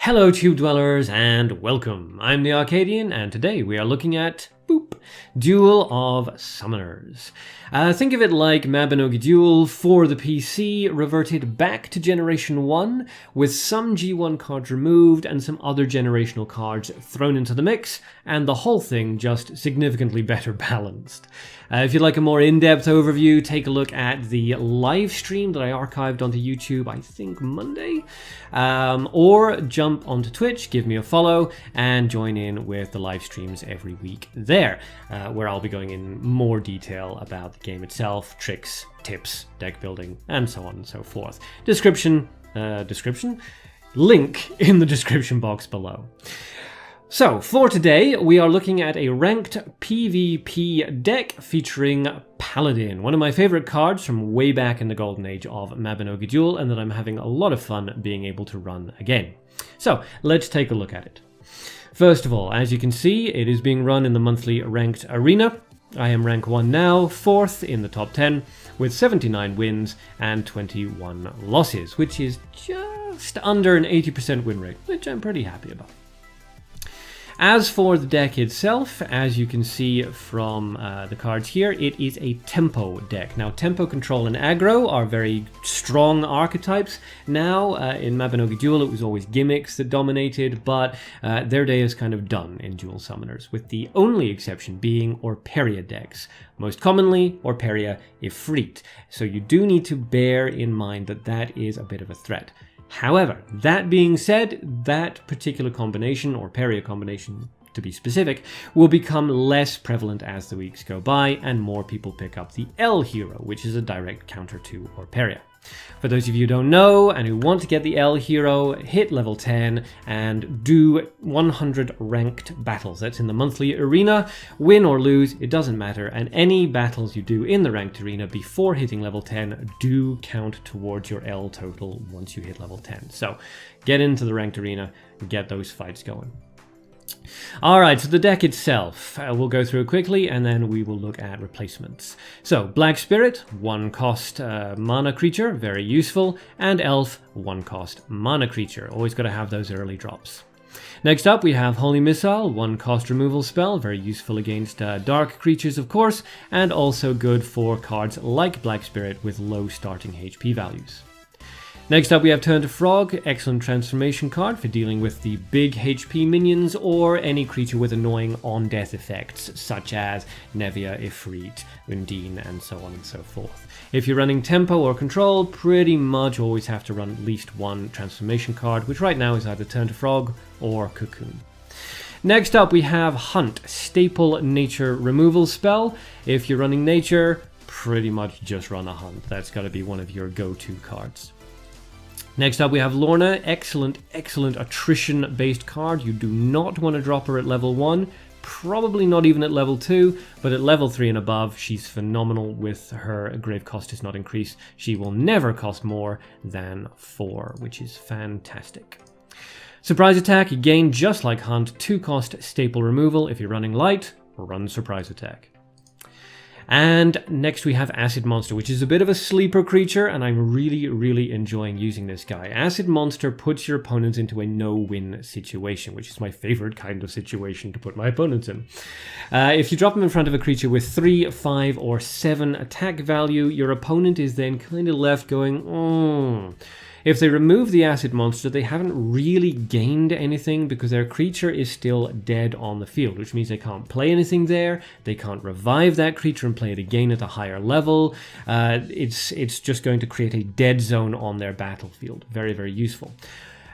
Hello Tube Dwellers and welcome. I'm the Arcadean and today we are looking at Duel of Summoners. Think of it like Mabinogi Duel for the PC reverted back to Generation 1 with some G1 cards removed and some other generational cards thrown into the mix, and the whole thing just significantly better balanced. If you'd like a more in-depth overview, take a look at the live stream that I archived onto YouTube, I think Monday, or jump onto Twitch, give me a follow, and join in with the live streams every week there, where I'll be going in more detail about the game itself, tricks, tips, deck building, and so on and so forth. Link in the description box below. So, for today, we are looking at a ranked PvP deck featuring Paladin, one of my favorite cards from way back in the golden age of Mabinogi Duel, and that I'm having a lot of fun being able to run again. So, let's take a look at it. First of all, as you can see, it is being run in the monthly ranked arena. I am rank 1 now, 4th in the top 10, with 79 wins and 21 losses, which is just under an 80% win rate, which I'm pretty happy about. As for the deck itself, as you can see from the cards here, it is a tempo deck. Now, tempo, control, and aggro are very strong archetypes. Now, in Mabinogi Duel, it was always gimmicks that dominated, but their day is kind of done in Duel Summoners, with the only exception being Orperia decks. Most commonly, Orperia Ifrit. So you do need to bear in mind that that is a bit of a threat. However, that being said, that particular combination, or Orperia combination to be specific, will become less prevalent as the weeks go by and more people pick up the L hero, which is a direct counter to Orperia. For those of you who don't know and who want to get the L hero, hit level 10 and do 100 ranked battles. That's in the monthly arena. Win or lose, it doesn't matter, and any battles you do in the ranked arena before hitting level 10 do count towards your L total once you hit level 10. So get into the ranked arena and get those fights going. Alright, so the deck itself, we'll go through it quickly and then we will look at replacements. So, Black Spirit, 1 cost mana creature, very useful, and Elf, 1 cost mana creature, always got to have those early drops. Next up we have Holy Missile, 1 cost removal spell, very useful against dark creatures of course, and also good for cards like Black Spirit with low starting HP values. Next up we have Turn to Frog, excellent transformation card for dealing with the big HP minions or any creature with annoying on-death effects such as Nevia, Ifrit, Undine, and so on and so forth. If you're running Tempo or Control, pretty much always have to run at least 1 transformation card, which right now is either Turn to Frog or Cocoon. Next up we have Hunt, staple nature removal spell. If you're running nature, pretty much just run a Hunt. That's got to be one of your go-to cards. Next up we have Lorna, excellent attrition-based card. You do not want to drop her at level 1, probably not even at level 2, but at level 3 and above, she's phenomenal with her grave cost is not increased. She will never cost more than 4, which is fantastic. Surprise Attack, again, just like Hunt, 2 cost staple removal. If you're running light, run Surprise Attack. And next we have Acid Monster, which is a bit of a sleeper creature, and I'm really enjoying using this guy. Acid Monster puts your opponents into a no-win situation, which is my favorite kind of situation to put my opponents in. If you drop them in front of a creature with 3, 5, or 7 attack value, your opponent is then kind of left going, If they remove the Acid Monster, they haven't really gained anything because their creature is still dead on the field, which means they can't play anything there, they can't revive that creature and play it again at a higher level. It's just going to create a dead zone on their battlefield. Very useful.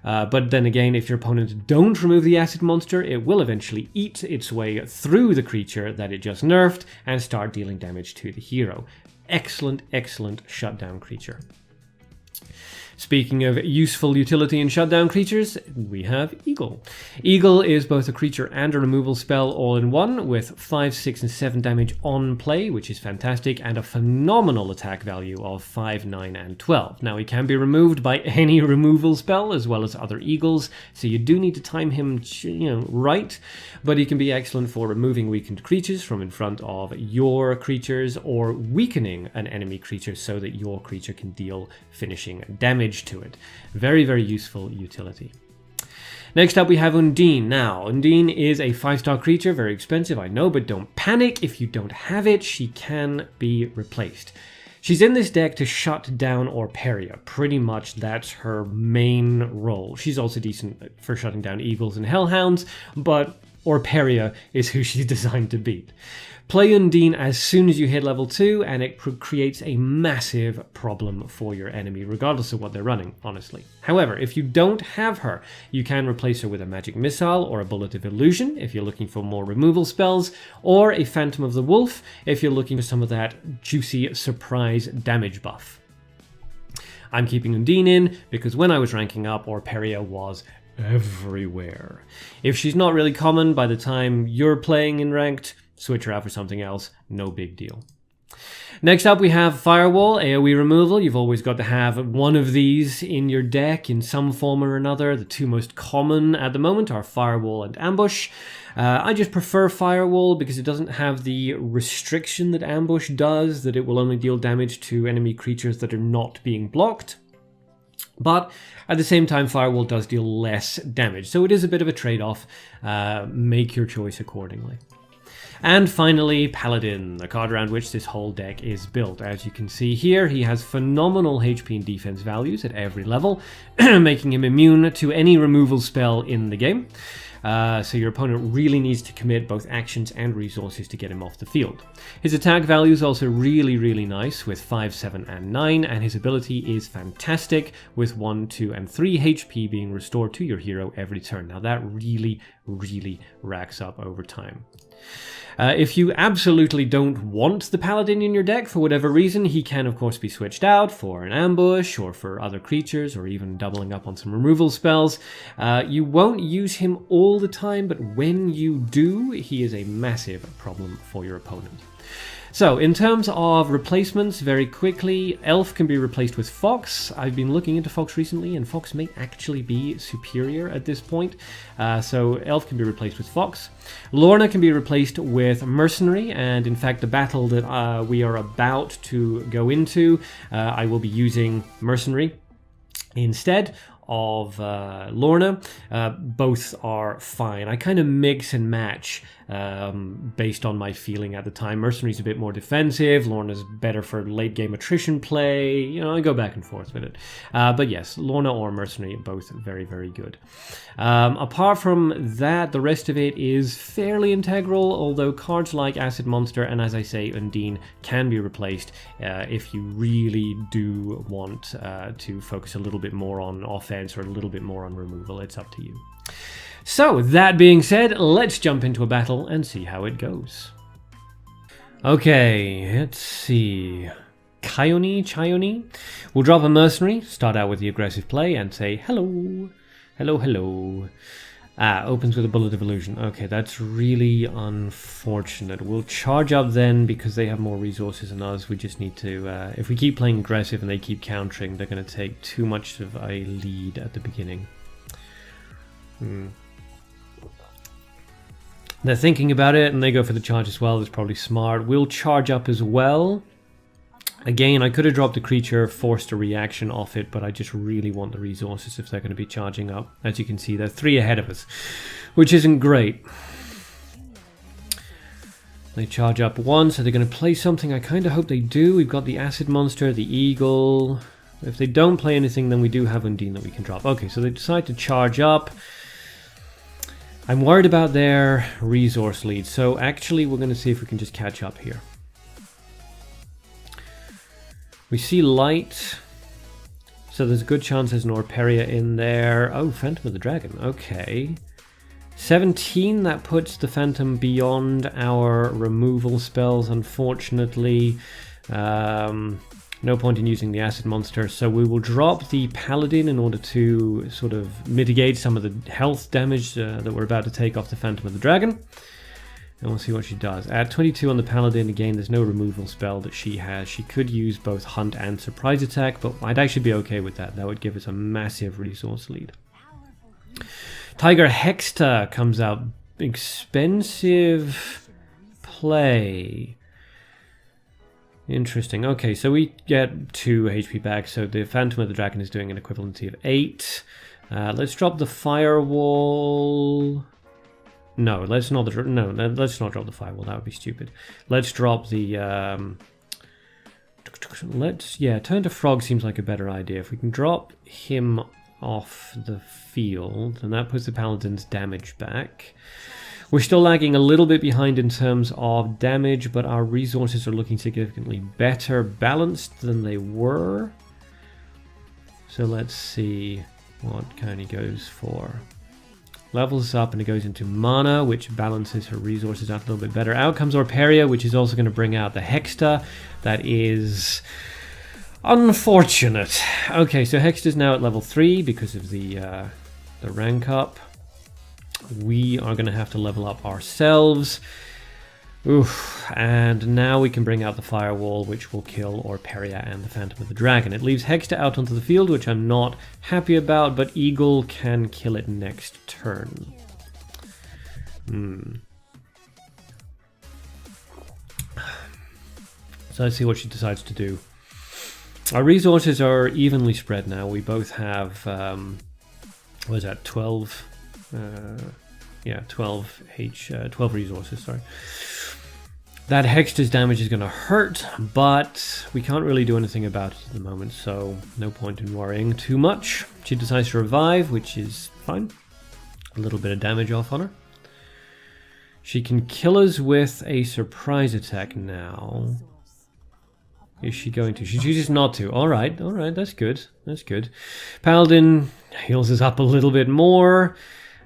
But then again, if your opponents don't remove the Acid Monster, it will eventually eat its way through the creature that it just nerfed and start dealing damage to the hero. Excellent shutdown creature. Speaking of useful utility in shutdown creatures, we have Eagle. Eagle is both a creature and a removal spell all in one, with 5, 6, and 7 damage on play, which is fantastic, and a phenomenal attack value of 5, 9, and 12. Now, he can be removed by any removal spell, as well as other Eagles, so you do need to time him, right, but he can be excellent for removing weakened creatures from in front of your creatures, or weakening an enemy creature so that your creature can deal finishing damage to it. Very useful utility. Next up we have Undine. Now, Undine is a 5-star creature, very expensive, I know, but don't panic. If you don't have it, she can be replaced. She's in this deck to shut down Orperia. Pretty much that's her main role. She's also decent for shutting down Eagles and Hellhounds, but Orperia is who she's designed to beat. Play Undine as soon as you hit level 2, and it creates a massive problem for your enemy, regardless of what they're running, honestly. However, if you don't have her, you can replace her with a Magic Missile or a Bullet of Illusion if you're looking for more removal spells, or a Phantom of the Wolf if you're looking for some of that juicy surprise damage buff. I'm keeping Undine in because when I was ranking up, Orperia was everywhere. If she's not really common by the time you're playing in ranked, switch her out for something else, no big deal. Next up we have Firewall Aoe Removal. You've always got to have one of these in your deck in some form or another. The two most common at the moment are Firewall and Ambush. I just prefer Firewall because it doesn't have the restriction that Ambush does, that it will only deal damage to enemy creatures that are not being blocked. But at the same time, Firewall does deal less damage, so it is a bit of a trade-off. Make your choice accordingly. And finally, Paladin, the card around which this whole deck is built. As you can see here, he has phenomenal HP and defense values at every level, making him immune to any removal spell in the game. So your opponent really needs to commit both actions and resources to get him off the field. His attack value is also really nice with 5, 7, and 9, and his ability is fantastic with 1, 2, and 3 HP being restored to your hero every turn. Now that really racks up over time. If you absolutely don't want the Paladin in your deck for whatever reason, he can of course be switched out for an ambush or for other creatures or even doubling up on some removal spells. You won't use him all the time, but when you do, he is a massive problem for your opponent. So, in terms of replacements, very quickly, Elf can be replaced with Fox. I've been looking into Fox recently, and Fox may actually be superior at this point. So, Elf can be replaced with Fox. Lorna can be replaced with Mercenary, and in fact, the battle that we are about to go into, I will be using Mercenary instead of Lorna. Both are fine. I kind of mix and match based on my feeling at the time. Mercenary's a bit more defensive, Lorna's better for late game attrition play, you know, I go back and forth with it. But yes, Lorna or Mercenary, both very good. Apart from that, the rest of it is fairly integral, although cards like Acid Monster and, as I say, Undine can be replaced if you really do want to focus a little bit more on offense or a little bit more on removal. It's up to you. So, that being said, let's jump into a battle and see how it goes. Okay, let's see. Chione. We'll drop a Mercenary, start out with the aggressive play, and say, hello. Opens with a Bullet of Illusion. Okay, that's really unfortunate. We'll charge up then because they have more resources than us. We just need to... if we keep playing aggressive and they keep countering, they're going to take too much of a lead at the beginning. They're thinking about it and they go for the charge as well. That's probably smart. We'll charge up as well. Again, I could have dropped a creature, forced a reaction off it, but I just really want the resources if they're going to be charging up. As you can see, they're 3 ahead of us, which isn't great. They charge up 1, so they're going to play something. I kind of hope they do. We've got the Acid Monster, the Eagle. If they don't play anything, then we do have Undine that we can drop. Okay, so they decide to charge up. I'm worried about their resource lead, so actually we're going to see if we can just catch up here. We see light, so there's a good chance there's an Orperia in there. Oh, Phantom of the Dragon, okay. 17, that puts the Phantom beyond our removal spells, unfortunately. No point in using the Acid Monster, so we will drop the Paladin in order to sort of mitigate some of the health damage that we're about to take off the Phantom of the Dragon. And we'll see what she does. At 22 on the Paladin, again, there's no removal spell that she has. She could use both Hunt and Surprise Attack, but I'd actually be okay with that. That would give us a massive resource lead. Tiger Hexta comes out. Expensive play. Interesting. Okay, so we get 2 HP back, so the Phantom of the Dragon is doing an equivalency of 8. Let's drop the firewall. No, let's not. No, let's not drop the firewall. That would be stupid. Let's drop the. Turn to frog seems like a better idea. If we can drop him off the field, then that puts the paladin's damage back. We're still lagging a little bit behind in terms of damage, but our resources are looking significantly better balanced than they were. So let's see what kind he goes for. Levels up and it goes into mana, which balances her resources out a little bit better. Out comes Orperia, which is also going to bring out the Hexta. That is unfortunate. Okay, so Hexta's now at level 3 because of the rank up. We are going to have to level up ourselves. Oof. And now we can bring out the Firewall, which will kill Orperia and the Phantom of the Dragon. It leaves Hexta out onto the field, which I'm not happy about, but Eagle can kill it next turn. So let's see what she decides to do. Our resources are evenly spread now. We both have, what is that, 12? 12 resources, sorry. That Hexta's damage is going to hurt, but we can't really do anything about it at the moment, so no point in worrying too much. She decides to revive, which is fine. A little bit of damage off on her. She can kill us with a surprise attack now. Is she going to? She chooses not to. Alright, that's good. That's good. Paladin heals us up a little bit more.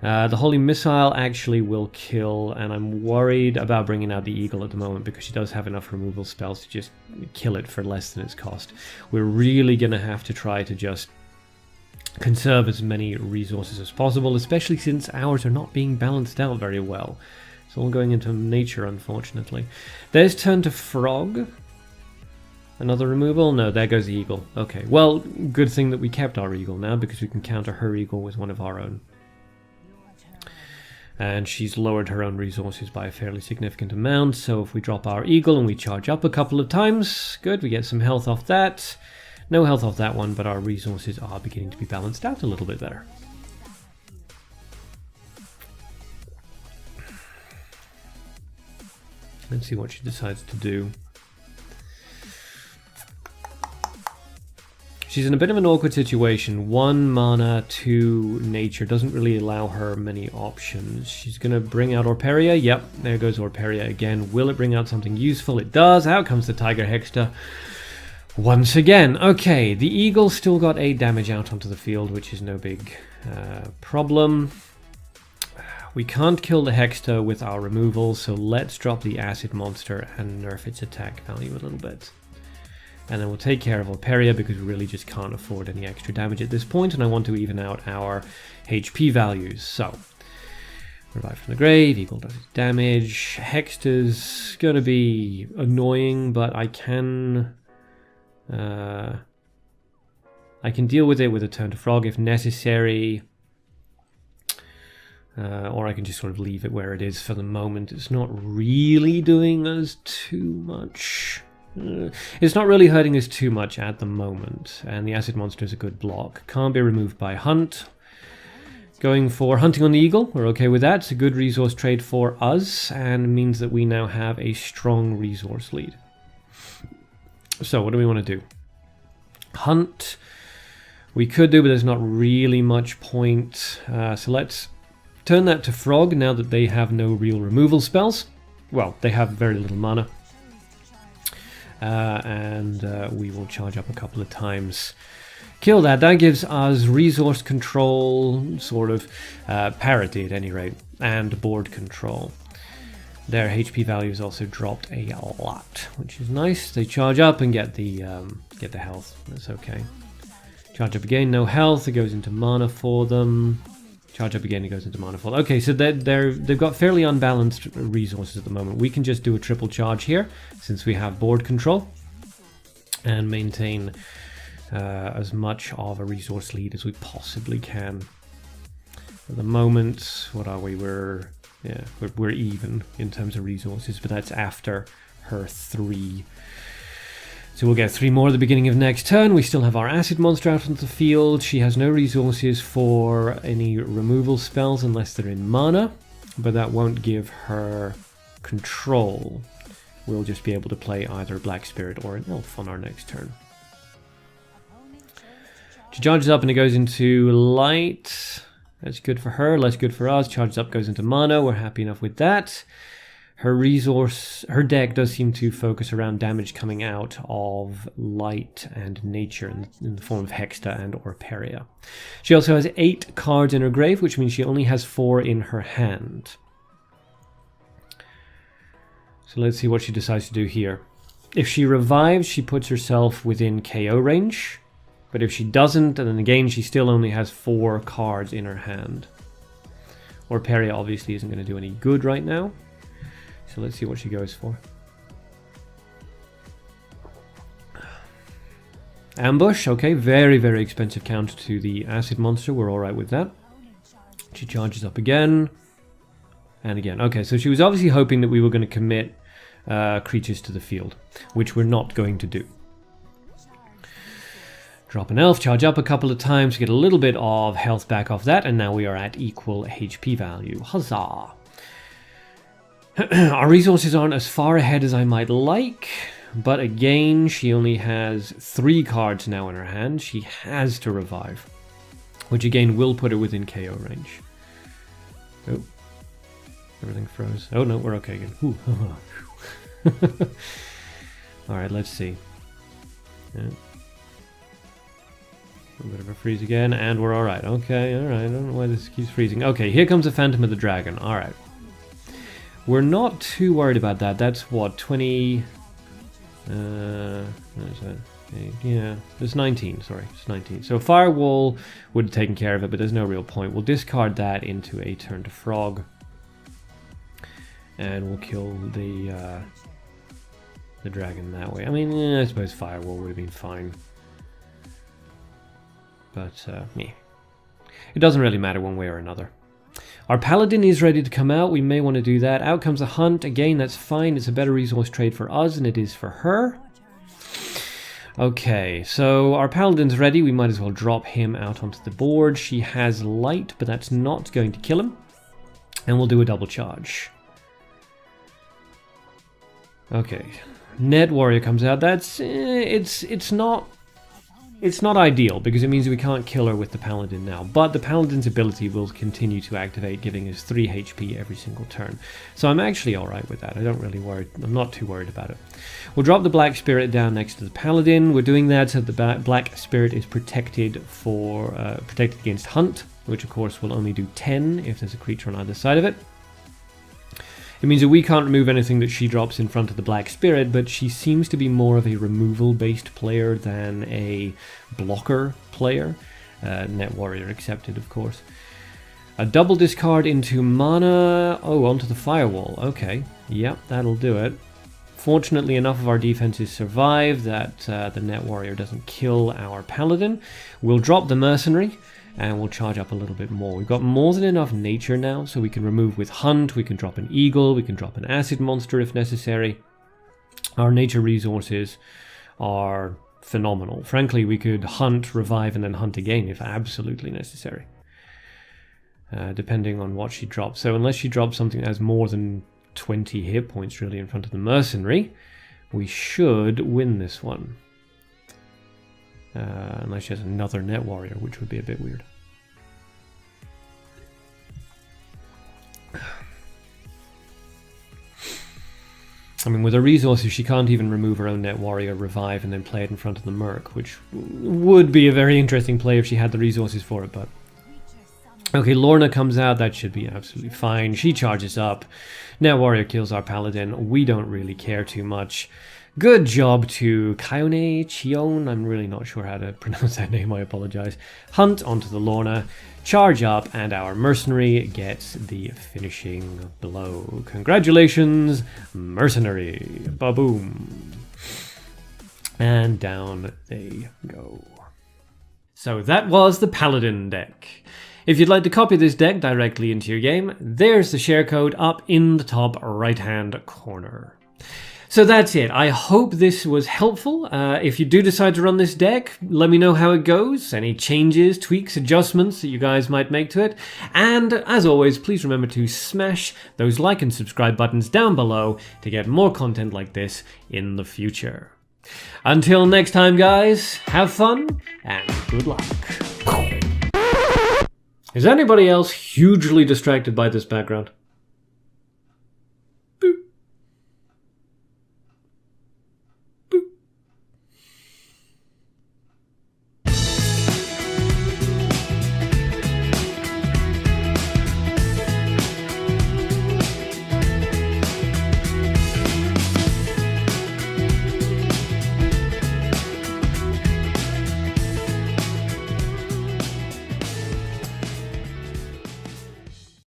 The Holy Missile actually will kill, and I'm worried about bringing out the Eagle at the moment because she does have enough removal spells to just kill it for less than its cost. We're really going to have to try to just conserve as many resources as possible, especially since ours are not being balanced out very well. It's all going into nature, unfortunately. There's turn to frog. Another removal? No, there goes the Eagle. Okay, well, good thing that we kept our Eagle now because we can counter her Eagle with one of our own. And she's lowered her own resources by a fairly significant amount, so if we drop our Eagle and we charge up a couple of times, good, we get some health off that. No health off that one, but our resources are beginning to be balanced out a little bit better. Let's see what she decides to do. She's in a bit of an awkward situation. 1 mana, 2 nature doesn't really allow her many options. She's going to bring out Orperia. Yep, there goes Orperia again. Will it bring out something useful? It does. Out comes the Tiger Hexta once again. Okay, the Eagle still got 8 damage out onto the field, which is no big problem. We can't kill the Hexta with our removal, so let's drop the Acid Monster and nerf its attack value a little bit. And then we'll take care of Orperia because we really just can't afford any extra damage at this point, and I want to even out our HP values. So, Revive from the Grave, Eagle does its damage. Hexta's going to be annoying, but I can deal with it with a turn to frog if necessary. Or I can just sort of leave it where it is for the moment. It's not really doing us too much. It's not really hurting us too much at the moment, and the Acid Monster is a good block. Can't be removed by Hunt. Going for Hunting on the Eagle, we're okay with that. It's a good resource trade for us, and means that we now have a strong resource lead. So what do we want to do? Hunt, we could do, but there's not really much point. So let's turn that to Frog now that they have no real removal spells. Well, they have very little mana. And we will charge up a couple of times. Kill that. That gives us resource control, sort of parity at any rate, and board control. Their HP values also dropped a lot, which is nice. They charge up and get the health. That's okay. Charge up again, no health. It goes into mana for them. Charge up again, it goes into mana for them. Okay, so they've got fairly unbalanced resources at the moment. We can just do a triple charge here, since we have board control, and maintain as much of a resource lead as we possibly can. At the moment, what are we? We're even in terms of resources, but that's after her 3. So we'll get 3 more at the beginning of next turn. We still have our acid monster out onto the field. She has no resources for any removal spells unless they're in mana, but that won't give her control. We'll just be able to play either a Black Spirit or an Elf on our next turn. She charges up and it goes into light. That's good for her, less good for us. Charges up, goes into mana. We're happy enough with that. Her deck does seem to focus around damage coming out of light and nature in the form of Hexta and Orperia. She also has 8 cards in her grave, which means she only has 4 in her hand. So let's see what she decides to do here. If she revives, she puts herself within KO range. But if she doesn't, then again, she still only has 4 cards in her hand. Orperia obviously isn't going to do any good right now. So let's see what she goes for. Ambush, okay, very, very expensive counter to the acid monster. We're alright with that. She charges up again. And again. Okay, so she was obviously hoping that we were going to commit creatures to the field, which we're not going to do. Drop an elf, charge up a couple of times, get a little bit of health back off that, and now we are at equal HP value. Huzzah! Our resources aren't as far ahead as I might like, but again, she only has 3 cards now in her hand. She has to revive, which again will put her within KO range. Oh, everything froze. Oh no, we're okay again. Alright, let's see. Yeah. A bit of a freeze again, and we're alright. Okay, alright, I don't know why this keeps freezing. Okay, here comes the Phantom of the Dragon. Alright. We're not too worried about that. That's what, 20... what is that? Yeah, it's 19, sorry. It's 19. So Firewall would have taken care of it, but there's no real point. We'll discard that into a turn to Frog. And we'll kill the dragon that way. I mean, I suppose Firewall would have been fine. But, meh. It doesn't really matter one way or another. Our Paladin is ready to come out. We may want to do that. Out comes a Hunt. Again, that's fine. It's a better resource trade for us than it is for her. Okay, so our Paladin's ready. We might as well drop him out onto the board. She has light, but that's not going to kill him. And we'll do a double charge. Okay. Net Warrior comes out. That's... It's not ideal, because it means we can't kill her with the Paladin now, but the Paladin's ability will continue to activate, giving us 3 HP every single turn. So I'm actually alright with that. I'm not too worried about it. We'll drop the Black Spirit down next to the Paladin. We're doing that so the Black Spirit is protected against Hunt, which of course will only do 10 if there's a creature on either side of it. It means that we can't remove anything that she drops in front of the Black Spirit, but she seems to be more of a removal-based player than a blocker player. Net Warrior accepted, of course. A double discard into mana. Oh, onto the Firewall. Okay, yep, that'll do it. Fortunately, enough of our defenses survive that the Net Warrior doesn't kill our Paladin. We'll drop the Mercenary. And we'll charge up a little bit more. We've got more than enough nature now, so we can remove with Hunt, we can drop an Eagle, we can drop an Acid Monster if necessary. Our nature resources are phenomenal. Frankly, we could Hunt, revive, and then Hunt again if absolutely necessary. Depending on what she drops. So unless she drops something that has more than 20 hit points really in front of the Mercenary, we should win this one. Unless she has another Net Warrior, which would be a bit weird. I mean, with her resources, she can't even remove her own Net Warrior, revive, and then play it in front of the Merc, which would be a very interesting play if she had the resources for it, but... Okay, Lorna comes out. That should be absolutely fine. She charges up. Net Warrior kills our Paladin. We don't really care too much. Good job to Chione. I'm really not sure how to pronounce that name, I apologize. Hunt onto the Lorna, charge up, and our Mercenary gets the finishing blow. Congratulations, Mercenary. Ba-boom. And down they go. So that was the Paladin deck. If you'd like to copy this deck directly into your game, there's the share code up in the top right-hand corner. So that's it. I hope this was helpful. If you do decide to run this deck, let me know how it goes, any changes, tweaks, adjustments that you guys might make to it. And as always, please remember to smash those like and subscribe buttons down below to get more content like this in the future. Until next time, guys, have fun and good luck. Is anybody else hugely distracted by this background?